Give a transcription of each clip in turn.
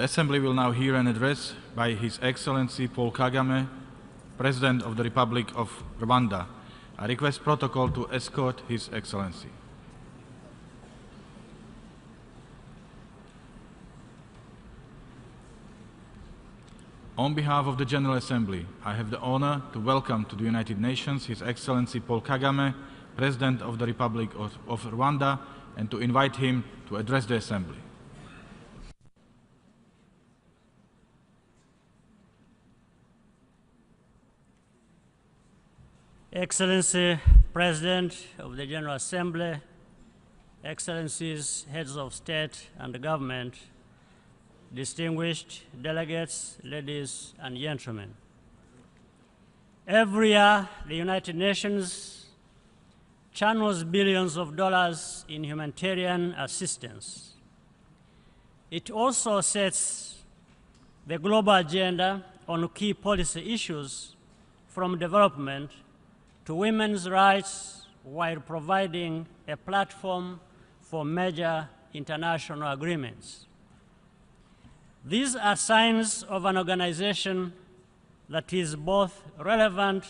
The Assembly will now hear an address by His Excellency Paul Kagame, President of the Republic of Rwanda. I request protocol to escort His Excellency. On behalf of the General Assembly, I have the honor to welcome to the United Nations His Excellency Paul Kagame, President of the Republic of Rwanda, and to invite him to address the Assembly. Excellency, President of the General Assembly, Excellencies, Heads of State and Government, distinguished delegates, ladies and gentlemen. Every year, the United Nations channels billions of dollars in humanitarian assistance. It also sets the global agenda on key policy issues from development to women's rights while providing a platform for major international agreements. These are signs of an organization that is both relevant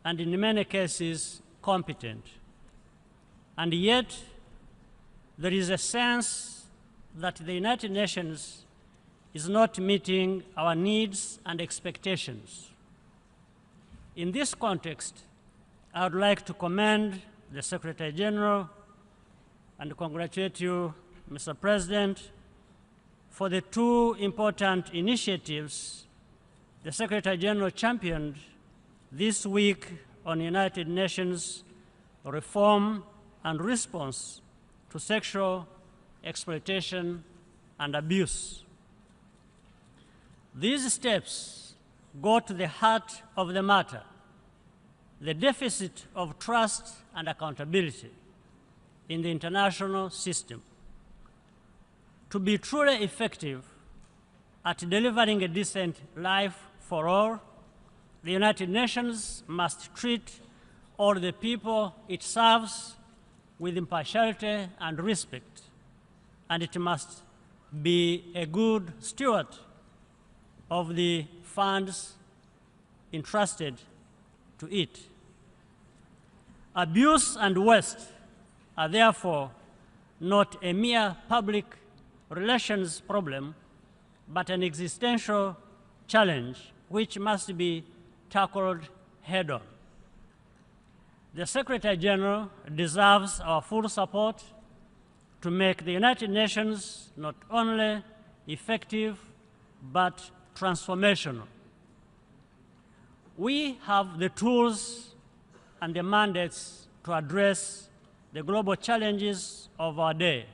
and in many cases competent. And yet, there is a sense that the United Nations is not meeting our needs and expectations. In this context, I would like to commend the Secretary General and congratulate you, Mr. President, for the two important initiatives the Secretary General championed this week on United Nations reform and response to sexual exploitation and abuse. These steps go to the heart of the matter, the deficit of trust and accountability in the international system. To be truly effective at delivering a decent life for all, the United Nations must treat all the people it serves with impartiality and respect, and it must be a good steward of the funds entrusted to it. Abuse and waste are therefore not a mere public relations problem, but an existential challenge which must be tackled head-on. The Secretary General deserves our full support to make the United Nations not only effective, but transformational. We have the tools and the mandates to address the global challenges of our day,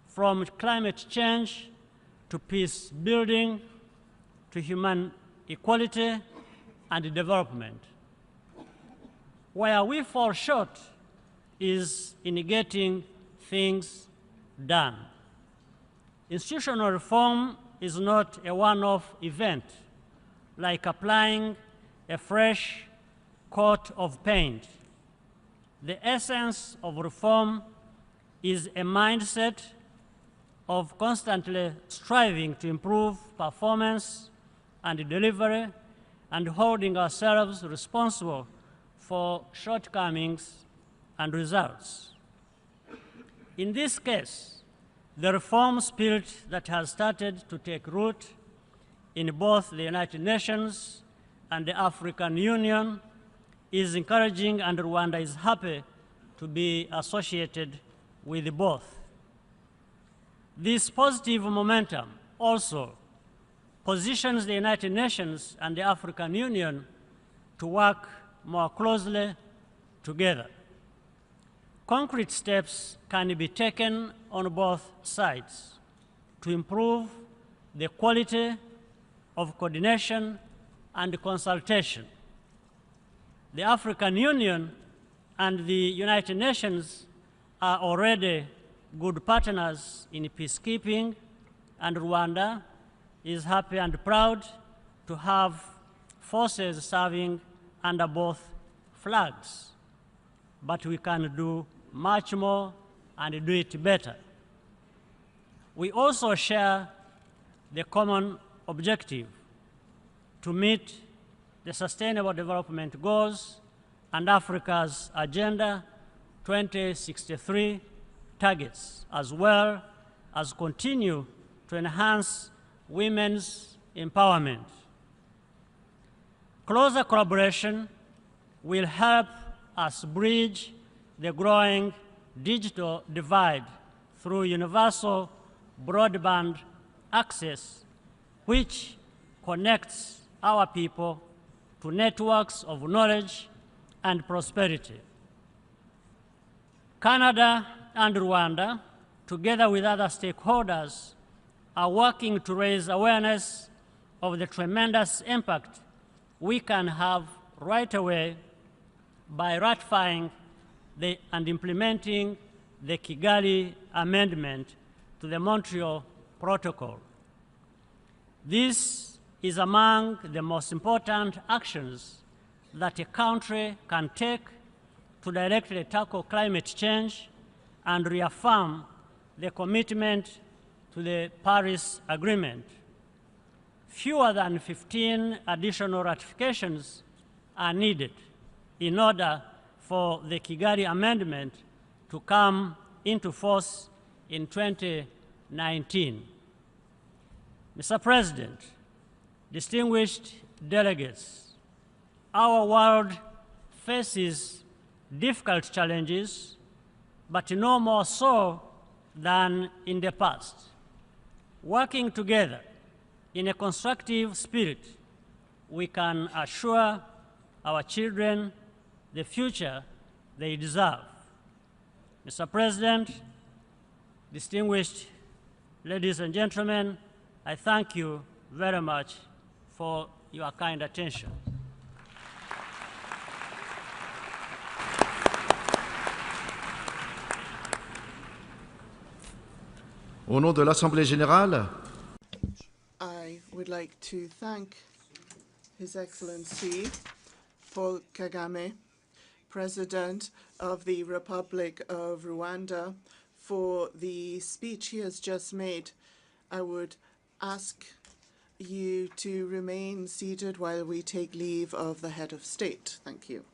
from climate change to peace building to human equality and development. Where we fall short is in getting things done. Institutional reform is not a one-off event, like applying a fresh coat of paint. The essence of reform is a mindset of constantly striving to improve performance and delivery and holding ourselves responsible for shortcomings and results. In this case, the reform spirit that has started to take root in both the United Nations and the African Union is encouraging, and Rwanda is happy to be associated with both. This positive momentum also positions the United Nations and the African Union to work more closely together. Concrete steps can be taken on both sides to improve the quality of coordination and consultation. The African Union and the United Nations are already good partners in peacekeeping, and Rwanda is happy and proud to have forces serving under both flags. But we can do much more and do it better. We also share the common objective to meet the Sustainable Development Goals and Africa's Agenda 2063 targets, as well as continue to enhance women's empowerment. Closer collaboration will help us bridge the growing digital divide through universal broadband access, which connects our people to networks of knowledge and prosperity. Canada and Rwanda, together with other stakeholders, are working to raise awareness of the tremendous impact we can have right away by ratifying and implementing the Kigali Amendment to the Montreal Protocol. This is among the most important actions that a country can take to directly tackle climate change and reaffirm the commitment to the Paris Agreement. Fewer than 15 additional ratifications are needed in order for the Kigali Amendment to come into force in 2019. Mr. President, distinguished delegates, our world faces difficult challenges, but no more so than in the past. Working together in a constructive spirit, we can assure our children the future they deserve. Mr. President, distinguished ladies and gentlemen, I thank you very much for your kind attention. Au nom de l'Assemblée générale, I would like to thank His Excellency Paul Kagame, President of the Republic of Rwanda, for the speech he has just made. I would ask you to remain seated while we take leave of the head of state. Thank you.